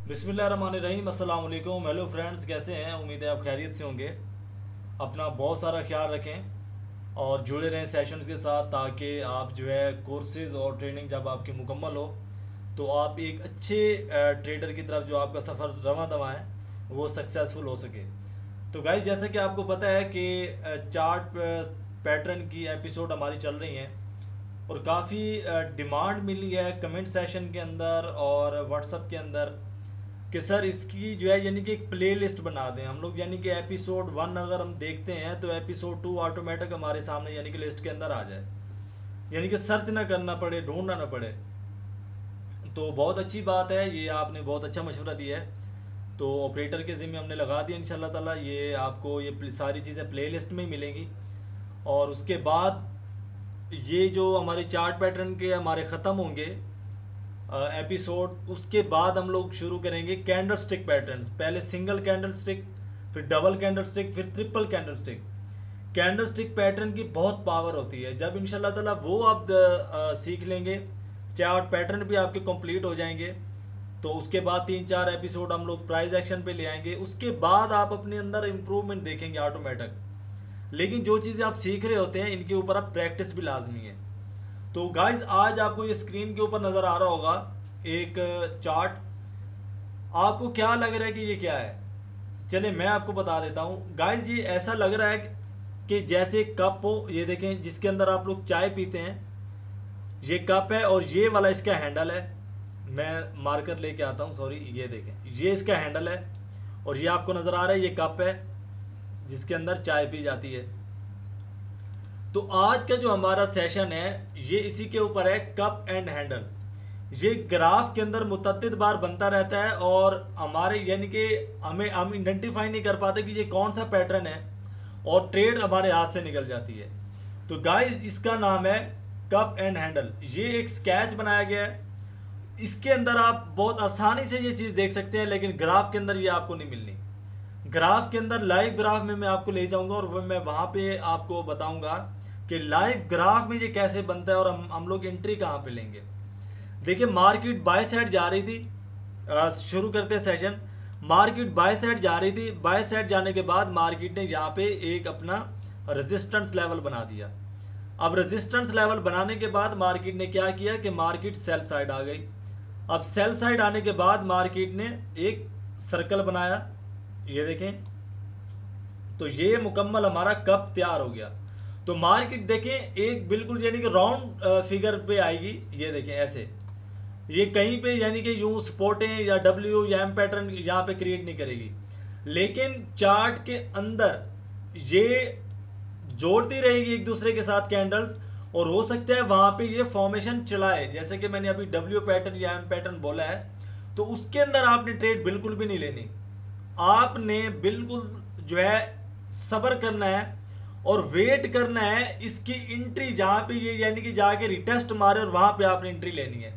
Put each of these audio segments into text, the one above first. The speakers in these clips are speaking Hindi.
बिस्मिल्लाहिर्रहमानिर्रहीम। अस्सलाम वालेकुम। हेलो फ्रेंड्स, कैसे हैं? उम्मीद है आप खैरियत से होंगे। अपना बहुत सारा ख्याल रखें और जुड़े रहें सेशंस के साथ, ताकि आप जो है कोर्सेज और ट्रेनिंग जब आपकी मुकम्मल हो तो आप एक अच्छे ट्रेडर की तरफ जो आपका सफ़र रवां दवा है वो सक्सेसफुल हो सके। तो गाइस, जैसा कि आपको पता है कि चार्ट पैटर्न की एपिसोड हमारी चल रही हैं और काफ़ी डिमांड मिली है कमेंट सेशन के अंदर और व्हाट्सअप के अंदर कि सर इसकी जो है यानी कि एक प्ले लिस्ट बना दें हम लोग। यानी कि एपिसोड 1 अगर हम देखते हैं तो एपिसोड 2 ऑटोमेटिक हमारे सामने यानी कि लिस्ट के अंदर आ जाए, यानी कि सर्च ना करना पड़े, ढूंढना ना पड़े। तो बहुत अच्छी बात है, ये आपने बहुत अच्छा मशवरा दिया है। तो ऑपरेटर के ज़िम्मे हमने लगा दिया इंशाल्लाह ताला। ये आपको ये सारी चीज़ें प्ले लिस्ट में ही मिलेंगी। और उसके बाद ये जो हमारे चार्ट पैटर्न के हमारे ख़त्म होंगे एपिसोड, उसके बाद हम लोग शुरू करेंगे कैंडल स्टिक पैटर्न्स। पहले सिंगल कैंडल स्टिक, फिर डबल कैंडल स्टिक, फिर triple candle stick. Candle stick pattern की बहुत पावर होती है। जब इंशाल्लाह ताला वो आप सीख लेंगे, चार्ट पैटर्न भी आपके कंप्लीट हो जाएंगे, तो उसके बाद 3-4 एपिसोड हम लोग प्राइस एक्शन पे ले आएंगे। उसके बाद आप अपने अंदर इम्प्रूवमेंट देखेंगे ऑटोमेटिक। लेकिन जो चीज़ें आप सीख रहे होते हैं इनके ऊपर आप प्रैक्टिस भी लाजमी है। तो गाइज, आज आपको ये स्क्रीन के ऊपर नज़र आ रहा होगा एक चार्ट। आपको क्या लग रहा है कि ये क्या है? चले मैं आपको बता देता हूँ गाइज। ये ऐसा लग रहा है कि जैसे कप हो, ये देखें, जिसके अंदर आप लोग चाय पीते हैं। ये कप है और ये वाला इसका हैंडल है। मैं मार्कर लेके आता हूँ, सॉरी। ये देखें, ये इसका हैंडल है और ये आपको नज़र आ रहा है, ये कप है जिसके अंदर चाय पी जाती है। तो आज का जो हमारा सेशन है ये इसी के ऊपर है, कप एंड हैंडल। ये ग्राफ के अंदर मुतअद्दिद बार बनता रहता है और हमारे यानी कि हम आइडेंटिफाई नहीं कर पाते कि ये कौन सा पैटर्न है और ट्रेड हमारे हाथ से निकल जाती है। तो गाइस, इसका नाम है कप एंड हैंडल। ये एक स्केच बनाया गया है। इसके अंदर आप बहुत आसानी से ये चीज़ देख सकते हैं, लेकिन ग्राफ के अंदर ये आपको नहीं मिलनी। ग्राफ के अंदर लाइव ग्राफ में मैं आपको ले जाऊंगा और वो मैं वहाँ पे आपको बताऊंगा कि लाइव ग्राफ में ये कैसे बनता है और हम लोग एंट्री कहाँ पे लेंगे। देखिए, मार्केट बाय साइड जा रही थी। शुरू करते हैं सेशन। मार्केट बाय साइड जा रही थी। बाय साइड जाने के बाद मार्केट ने यहाँ पे एक अपना रेजिस्टेंस लेवल बना दिया। अब रेजिस्टेंस लेवल बनाने के बाद मार्केट ने क्या किया कि मार्केट सेल साइड आ गई। अब सेल साइड आने के बाद मार्केट ने एक सर्कल बनाया, ये देखें। तो ये मुकम्मल हमारा कप तैयार हो गया। तो मार्केट देखें एक बिल्कुल यानी कि राउंड फिगर पे आएगी। ये देखें ऐसे, ये कहीं पे यानी कि यूं सपोर्टें या डब्ल्यू या एम पैटर्न यहाँ पे क्रिएट नहीं करेगी। लेकिन चार्ट के अंदर ये जोड़ती रहेगी एक दूसरे के साथ कैंडल्स, और हो सकता है वहां पे ये फॉर्मेशन चलाए। जैसे कि मैंने अभी डब्ल्यू पैटर्न या एम पैटर्न बोला है, तो उसके अंदर आपने ट्रेड बिल्कुल भी नहीं लेनी। आपने बिल्कुल जो है सब्र करना है और वेट करना है इसकी एंट्री जहाँ पे ये यानी कि जाके रिटेस्ट मारे और वहाँ पे आपने एंट्री लेनी है।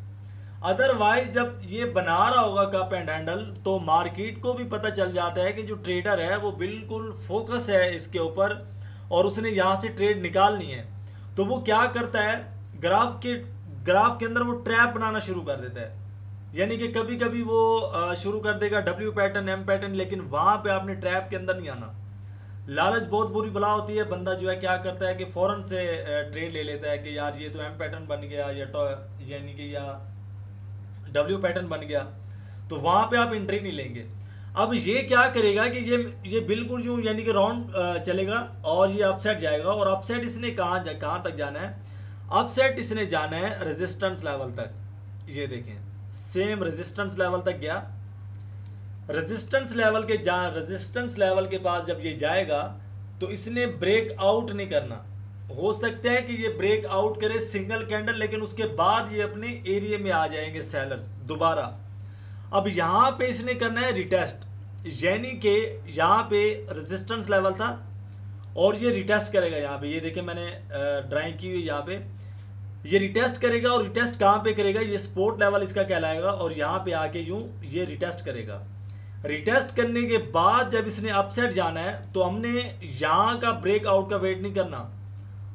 अदरवाइज जब ये बना रहा होगा कप एंड हैंडल तो मार्केट को भी पता चल जाता है कि जो ट्रेडर है वो बिल्कुल फोकस है इसके ऊपर और उसने यहाँ से ट्रेड निकालनी है। तो वो क्या करता है, ग्राफ के अंदर वो ट्रैप बनाना शुरू कर देता है। यानी कि कभी कभी वो शुरू कर देगा डब्ल्यू पैटर्न, एम पैटर्न, लेकिन वहाँ पे आपने ट्रैप के अंदर नहीं आना। लालच बहुत बुरी बला होती है। बंदा जो है क्या करता है कि फ़ौरन से ट्रेड ले लेता है कि यार ये तो एम पैटर्न बन गया या यानी कि या डब्ल्यू पैटर्न बन गया, तो वहाँ पे आप एंट्री नहीं लेंगे। अब ये क्या करेगा कि ये बिल्कुल यूँ यानी कि राउंड चलेगा और ये अपसाइड जाएगा। और अपसाइड इसने कहाँ तक जाना है? अपसाइड इसने जाना है रेजिस्टेंस लेवल तक। ये देखें, सेम रेजिस्टेंस लेवल तक गया। रेजिस्टेंस लेवल के पास जब ये जाएगा तो इसने ब्रेक आउट नहीं करना। हो सकता है कि ये ब्रेक आउट करे सिंगल कैंडल, लेकिन उसके बाद ये अपने एरिया में आ जाएंगे सेलर्स दोबारा। अब यहाँ पे इसने करना है रिटेस्ट, यानी कि यहाँ पे रेजिस्टेंस लेवल था और ये रिटेस्ट करेगा। यहाँ पे ये देखिए मैंने ड्राइंग की हुई, यहाँ पे ये रिटेस्ट करेगा। और रिटेस्ट कहाँ पे करेगा? ये सपोर्ट लेवल इसका कहलाएगा और यहाँ पे आके यूँ ये रिटेस्ट करेगा। रिटेस्ट करने के बाद जब इसने अपसाइड जाना है तो हमने यहाँ का ब्रेकआउट का वेट नहीं करना।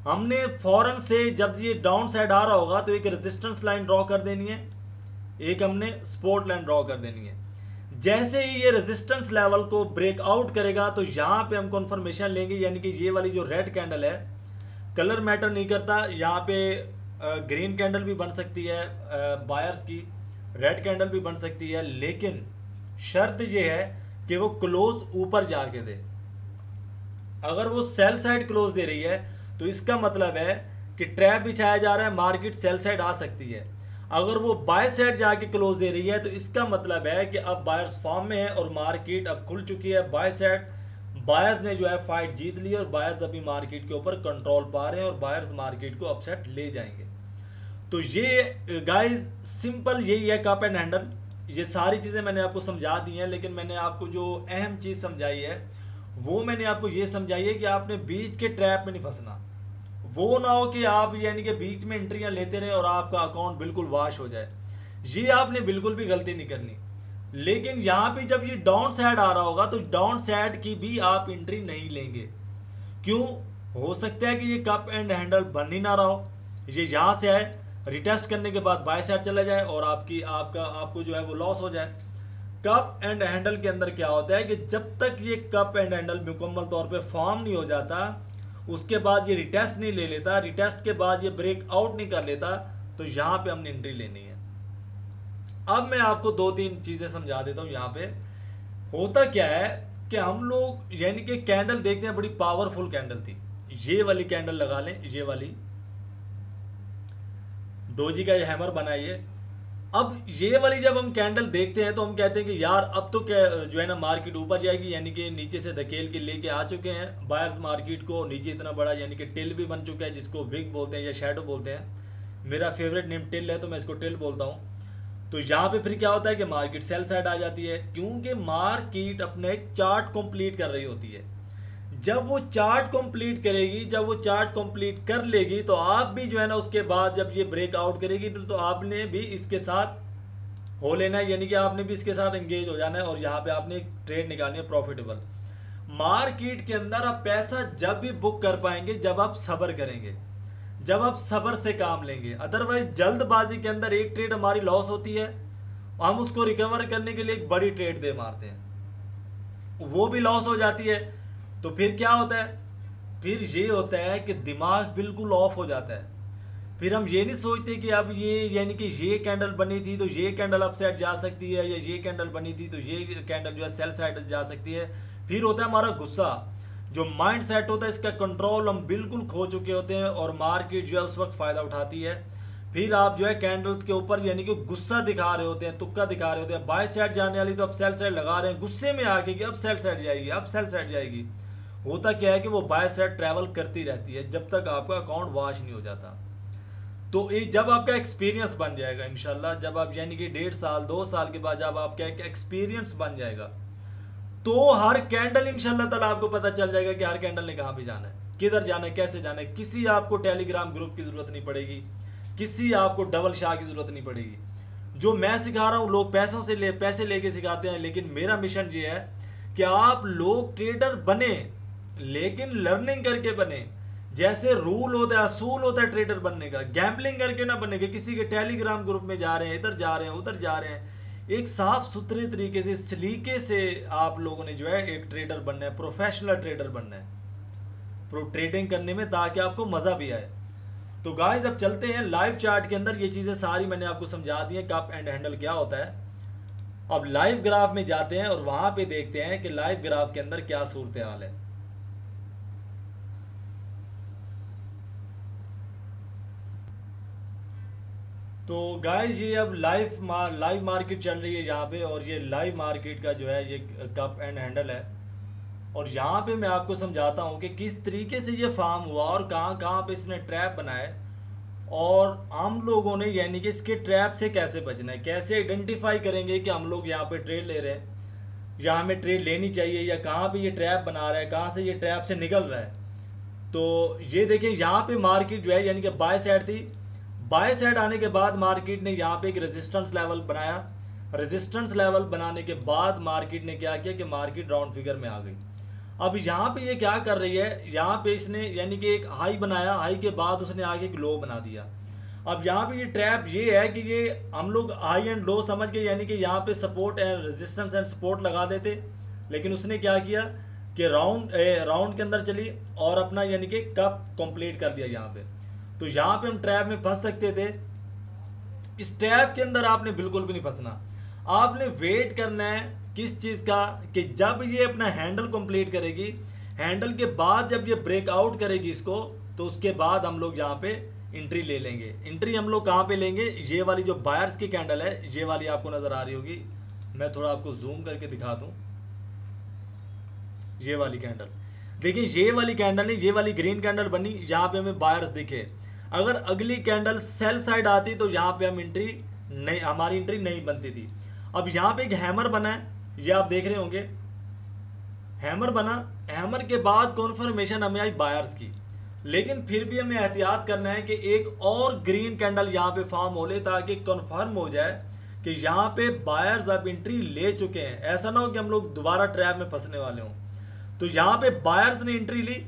हमने फौरन से जब ये डाउन साइड आ रहा होगा तो एक रेजिस्टेंस लाइन ड्रॉ कर देनी है, एक हमने सपोर्ट लाइन ड्रॉ कर देनी है। जैसे ही ये रेजिस्टेंस लेवल को ब्रेकआउट करेगा तो यहाँ पे हम कन्फर्मेशन लेंगे, यानी कि ये वाली जो रेड कैंडल है, कलर मैटर नहीं करता, यहाँ पे ग्रीन कैंडल भी बन सकती है बायर्स की, रेड कैंडल भी बन सकती है, लेकिन शर्त ये है कि वो क्लोज ऊपर जाके दे। अगर वो सेल साइड क्लोज दे रही है तो इसका मतलब है कि ट्रैप बिछाया जा रहा है, मार्केट सेल साइड आ सकती है। अगर वो बाय साइड जाके क्लोज दे रही है तो इसका मतलब है कि अब बायर्स फॉर्म में है और मार्केट अब खुल चुकी है बाय साइड। बायर्स ने जो है फाइट जीत ली और बायर्स अभी मार्केट के ऊपर कंट्रोल पा रहे हैं और बायर्स मार्केट को अपसेट ले जाएंगे। तो ये गाइस सिंपल यही है कप एंड हैंडल। ये सारी चीज़ें मैंने आपको समझा दी हैं, लेकिन मैंने आपको जो अहम चीज़ समझाई है वो मैंने आपको ये समझाई है कि आपने बीच के ट्रैप में नहीं फंसना। वो ना हो कि आप यानी कि बीच में एंट्रियां लेते रहें और आपका अकाउंट बिल्कुल वाश हो जाए। ये आपने बिल्कुल भी गलती नहीं करनी। लेकिन यहाँ पे जब ये डाउन साइड आ रहा होगा तो डाउन साइड की भी आप एंट्री नहीं लेंगे। क्यों? हो सकता है कि ये कप एंड हैंडल बन ही ना रहा हो, ये यहाँ से आए, रिटेस्ट करने के बाद बाय साइड चला जाए और आपको जो है वो लॉस हो जाए। कप एंड हैंडल के अंदर क्या होता है कि जब तक ये कप एंड हैंडल मुकम्मल तौर पे फॉर्म नहीं हो जाता, उसके बाद ये रिटेस्ट नहीं ले लेता, रिटेस्ट के बाद ये ब्रेक आउट नहीं कर लेता, तो यहाँ पे हमने एंट्री लेनी है। अब मैं आपको 2-3 चीज़ें समझा देता हूँ। यहाँ पे होता क्या है कि हम लोग यानी कि कैंडल देखते हैं, बड़ी पावरफुल कैंडल थी, ये वाली कैंडल लगा लें, ये वाली डोजी का ये हैमर बनाइए। अब ये वाली जब हम कैंडल देखते हैं तो हम कहते हैं कि यार अब तो क्या जो है ना मार्केट ऊपर जाएगी, यानी कि नीचे से धकेल के लेके आ चुके हैं बायर्स मार्केट को नीचे इतना बड़ा, यानी कि टिल भी बन चुका है, जिसको विग बोलते हैं या शैडो बोलते हैं। मेरा फेवरेट नेम टिल है तो मैं इसको टिल बोलता हूँ। तो यहाँ पे फिर क्या होता है कि मार्केट सेल साइड आ जाती है, क्योंकि मार्केट अपने चार्ट कंप्लीट कर रही होती है। जब वो चार्ट कंप्लीट करेगी, जब वो चार्ट कंप्लीट कर लेगी तो आप भी जो है ना उसके बाद जब ये ब्रेकआउट करेगी तो आपने भी इसके साथ हो लेना है, यानी कि आपने भी इसके साथ एंगेज हो जाना है और यहाँ पे आपने एक ट्रेड निकालनी है प्रॉफिटेबल। मार्केट के अंदर आप पैसा जब भी बुक कर पाएंगे जब आप सब्र करेंगे, जब आप सब्र से काम लेंगे। अदरवाइज जल्दबाजी के अंदर एक ट्रेड हमारी लॉस होती है, हम उसको रिकवर करने के लिए एक बड़ी ट्रेड दे मारते हैं, वो भी लॉस हो जाती है। तो फिर क्या होता है? फिर ये होता है कि दिमाग बिल्कुल ऑफ हो जाता है। फिर हम ये नहीं सोचते कि अब ये यानी कि ये कैंडल बनी थी तो ये कैंडल अप साइड जा सकती है, या ये कैंडल बनी थी तो ये कैंडल जो है सेल साइड जा सकती है। फिर होता है हमारा गुस्सा, जो माइंड सेट होता है इसका कंट्रोल हम बिल्कुल खो चुके होते हैं और मार्केट जो है उस वक्त फ़ायदा उठाती है। फिर आप जो है कैंडल्स के ऊपर यानी कि गुस्सा दिखा रहे होते हैं, तुक्का दिखा रहे होते हैं। बाय साइड जाने वाली तो अब सेल साइड लगा रहे हैं गुस्से में आके कि अब सेल साइड जाएगी, अब सेल साइड जाएगी। होता क्या है कि वो बाय साइड ट्रैवल करती रहती है जब तक आपका अकाउंट वॉश नहीं हो जाता। तो ये जब आपका एक्सपीरियंस बन जाएगा इंशाल्लाह, जब आप यानी कि 1.5 साल 2 साल के बाद जब आपका एक एक्सपीरियंस बन जाएगा तो हर कैंडल इंशाल्लाह ताला आपको पता चल जाएगा कि हर कैंडल ने कहाँ पे जाना है, किधर जाना है, कैसे जाना है। किसी आपको टेलीग्राम ग्रुप की ज़रूरत नहीं पड़ेगी, किसी आपको डबल शाह की ज़रूरत नहीं पड़ेगी। जो मैं सिखा रहा हूँ लोग पैसे लेके सिखाते हैं, लेकिन मेरा मिशन ये है कि आप लोग ट्रेडर बने, लेकिन लर्निंग करके बने। जैसे रूल होता है, असूल होता है ट्रेडर बनने का, गैम्बलिंग करके ना बने कि किसी के टेलीग्राम ग्रुप में जा रहे हैं, इधर जा रहे हैं, उधर जा रहे हैं। एक साफ सुथरे तरीके से, सलीके से आप लोगों ने जो है एक ट्रेडर बनना है, प्रोफेशनल ट्रेडर बनना है प्रो ट्रेडिंग करने में, ताकि आपको मज़ा भी आए। तो गाइस अब चलते हैं लाइव चार्ट के अंदर। ये चीज़ें सारी मैंने आपको समझा दी हैं, कप एंड हैंडल क्या होता है। अब लाइव ग्राफ में जाते हैं और वहाँ पे देखते हैं कि लाइव ग्राफ के अंदर क्या सूरत हाल है। तो गाइस ये अब लाइव मार्केट चल रही है यहाँ पे, और ये लाइव मार्केट का जो है ये कप एंड हैंडल है। और यहाँ पे मैं आपको समझाता हूँ कि किस तरीके से ये फार्म हुआ और कहाँ कहाँ पे इसने ट्रैप बनाए, और हम लोगों ने यानी कि इसके ट्रैप से कैसे बचना है, कैसे आइडेंटिफाई करेंगे कि हम लोग यहाँ पे ट्रेड ले रहे हैं या हमें ट्रेड लेनी चाहिए, या कहाँ पे ये ट्रैप बना रहा है, कहाँ से ये ट्रैप से निकल रहा है। तो ये देखिए यहाँ पे मार्केट जो है यानी कि बाय साइड थी, बाय साइड आने के बाद मार्केट ने यहाँ पे एक रेजिस्टेंस लेवल बनाया। रेजिस्टेंस लेवल बनाने के बाद मार्केट ने क्या किया कि मार्केट राउंड फिगर में आ गई। अब यहाँ पे ये क्या कर रही है, यहाँ पे इसने यानी कि एक हाई बनाया, हाई के बाद उसने आगे एक लो बना दिया। अब यहाँ पे ये ट्रैप ये है कि ये हम लोग हाई एंड लो समझ के, यानी कि यहाँ पे support and resistance and support लगा देते, लेकिन उसने क्या किया कि राउंड के अंदर चली और अपना यानी कि कप कंप्लीट कर लिया यहाँ पे। तो यहाँ पे हम ट्रैप में फंस सकते थे। इस ट्रैप के अंदर आपने बिल्कुल भी नहीं फंसना। आपने वेट करना है किस चीज़ का, कि जब ये अपना हैंडल कंप्लीट करेगी, हैंडल के बाद जब ये ब्रेकआउट करेगी इसको, तो उसके बाद हम लोग यहाँ पे एंट्री ले लेंगे। एंट्री हम लोग कहाँ पे लेंगे, ये वाली जो बायर्स की कैंडल है, ये वाली आपको नज़र आ रही होगी, मैं थोड़ा आपको जूम करके दिखा दूँ। ये वाली कैंडल देखिए, ये वाली कैंडल नहीं, ये वाली ग्रीन कैंडल बनी, यहाँ पे हमें बायर्स दिखे। अगर अगली कैंडल सेल साइड आती तो यहाँ पे हम एंट्री नहीं, हमारी एंट्री नहीं बनती थी। अब यहाँ पे एक हैमर बना है, ये आप देख रहे होंगे, हैमर बना, हैमर के बाद कॉन्फर्मेशन हमें आई बायर्स की, लेकिन फिर भी हमें एहतियात करना है कि एक और ग्रीन कैंडल यहाँ पे फॉर्म हो ले, ताकि कन्फर्म हो जाए कि यहाँ पे बायर्स अब एंट्री ले चुके हैं। ऐसा ना हो कि हम लोग दोबारा ट्रैप में फंसने वाले हों। तो यहाँ पे बायर्स ने एंट्री ली,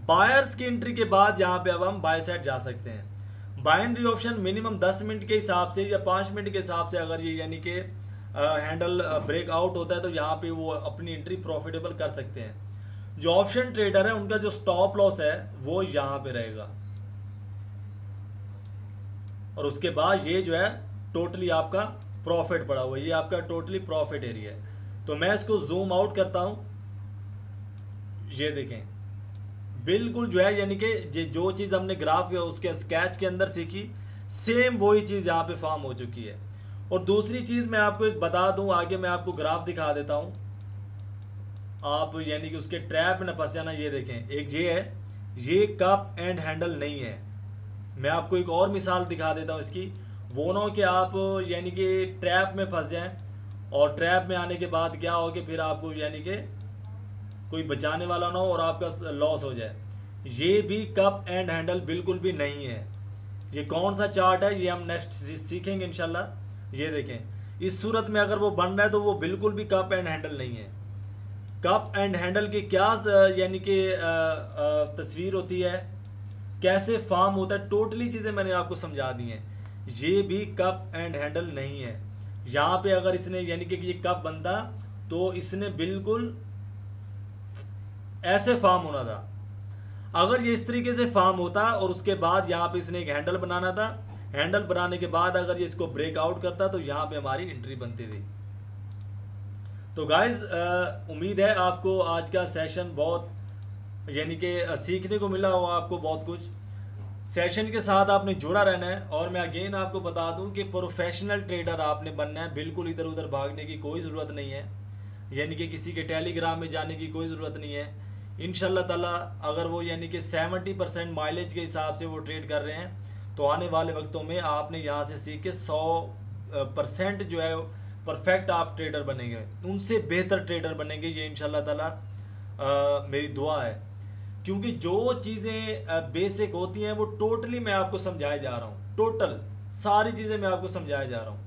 बायर्स की एंट्री के बाद यहाँ पे अब हम बाय साइड जा सकते हैं। बाइनरी ऑप्शन मिनिमम 10 मिनट के हिसाब से या 5 मिनट के हिसाब से अगर ये यानी कि हैंडल ब्रेकआउट होता है तो यहाँ पे वो अपनी एंट्री प्रॉफिटेबल कर सकते हैं। जो ऑप्शन ट्रेडर है उनका जो स्टॉप लॉस है वो यहाँ पे रहेगा, और उसके बाद ये जो है टोटली आपका प्रॉफिट पड़ा हुआ है, ये आपका टोटली प्रॉफिट एरिया है। तो मैं इसको जूम आउट करता हूँ, ये देखें बिल्कुल जो है यानी कि जो चीज़ हमने ग्राफ या उसके स्केच के अंदर सीखी, सेम वही चीज़ यहाँ पे फॉर्म हो चुकी है। और दूसरी चीज़ मैं आपको एक बता दूं, आगे मैं आपको ग्राफ दिखा देता हूं, आप यानी कि उसके ट्रैप में न फंस जाना। ये देखें, एक ये है, ये कप एंड हैंडल नहीं है। मैं आपको एक और मिसाल दिखा देता हूं इसकी, वो ना हो कि आप यानी कि ट्रैप में फंस जाएं और ट्रैप में आने के बाद क्या हो कि फिर आपको यानी कि कोई बचाने वाला ना हो और आपका लॉस हो जाए। ये भी कप एंड हैंडल बिल्कुल भी नहीं है। ये कौन सा चार्ट है ये हम नेक्स्ट सीखेंगे इंशाल्लाह। ये देखें, इस सूरत में अगर वो बन रहा है तो वो बिल्कुल भी कप एंड हैंडल नहीं है। कप एंड हैंडल की क्या यानी कि तस्वीर होती है, कैसे फॉर्म होता है, टोटली चीज़ें मैंने आपको समझा दी हैं। ये भी कप एंड हैंडल नहीं है। यहाँ पे अगर इसने यानी कि ये कप बनता तो इसने बिल्कुल ऐसे फॉर्म होना था। अगर ये इस तरीके से फॉर्म होता और उसके बाद यहाँ पे इसने एक हैंडल बनाना था, हैंडल बनाने के बाद अगर ये इसको ब्रेकआउट करता तो यहाँ पे हमारी एंट्री बनती थी। तो गाइज उम्मीद है आपको आज का सेशन बहुत यानी कि सीखने को मिला होगा, आपको बहुत कुछ। सेशन के साथ आपने जुड़ा रहना है। और मैं अगेन आपको बता दूं कि प्रोफेशनल ट्रेडर आपने बनना है, बिल्कुल इधर उधर भागने की कोई ज़रूरत नहीं है, यानी कि किसी के टेलीग्राम में जाने की कोई ज़रूरत नहीं है। इंशाल्लाह ताला अगर वो यानी कि 70% माइलेज के हिसाब से वो ट्रेड कर रहे हैं तो आने वाले वक्तों में आपने यहाँ से सीख के 100% जो है परफेक्ट आप ट्रेडर बनेंगे, उनसे बेहतर ट्रेडर बनेंगे, ये इंशाल्लाह ताला मेरी दुआ है। क्योंकि जो चीज़ें बेसिक होती हैं वो टोटली मैं आपको समझाया जा रहा हूँ, टोटल सारी चीज़ें मैं आपको समझाया जा रहा हूँ,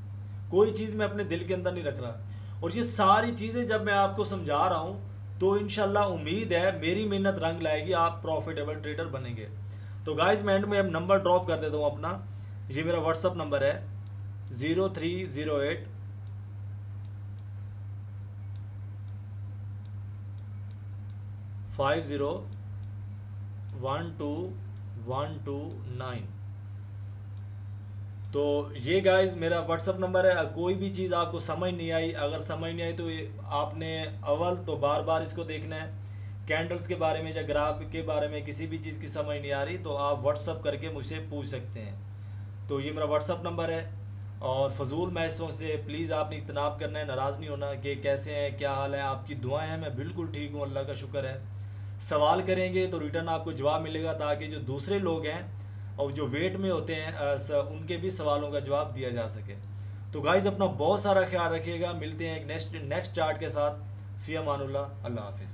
कोई चीज़ मैं अपने दिल के अंदर नहीं रख रहा। और ये सारी चीज़ें जब मैं आपको समझा रहा हूँ तो इंशाल्लाह उम्मीद है मेरी मेहनत रंग लाएगी, आप प्रॉफिटेबल ट्रेडर बनेंगे। तो गाइज मैं एंड में अब नंबर ड्रॉप कर देता हूँ अपना, ये मेरा व्हाट्सअप नंबर है 0308 5012 तो ये गाइज मेरा व्हाट्सअप नंबर है। कोई भी चीज़ आपको समझ नहीं आई, अगर समझ नहीं आई तो आपने अव्वल तो बार बार इसको देखना है। कैंडल्स के बारे में या ग्राफ के बारे में किसी भी चीज़ की समझ नहीं आ रही तो आप व्हाट्सअप करके मुझसे पूछ सकते हैं। तो ये मेरा व्हाट्सअप नंबर है। और फजूल मैसेजों से प्लीज़ आपने इज्तनाब करना है, नाराज़ नहीं होना कि कैसे हैं, क्या हाल है, आपकी दुआएं हैं, मैं बिल्कुल ठीक हूँ, अल्लाह का शुक्र है। सवाल करेंगे तो रिटर्न आपको जवाब मिलेगा, ताकि जो दूसरे लोग हैं और जो वेट में होते हैं उनके भी सवालों का जवाब दिया जा सके। तो गाइज़ अपना बहुत सारा ख्याल रखिएगा, मिलते हैं एक नेक्स्ट चार्ट के साथ। फ़ी अमानुल्लाह, अल्लाह हाफिज़।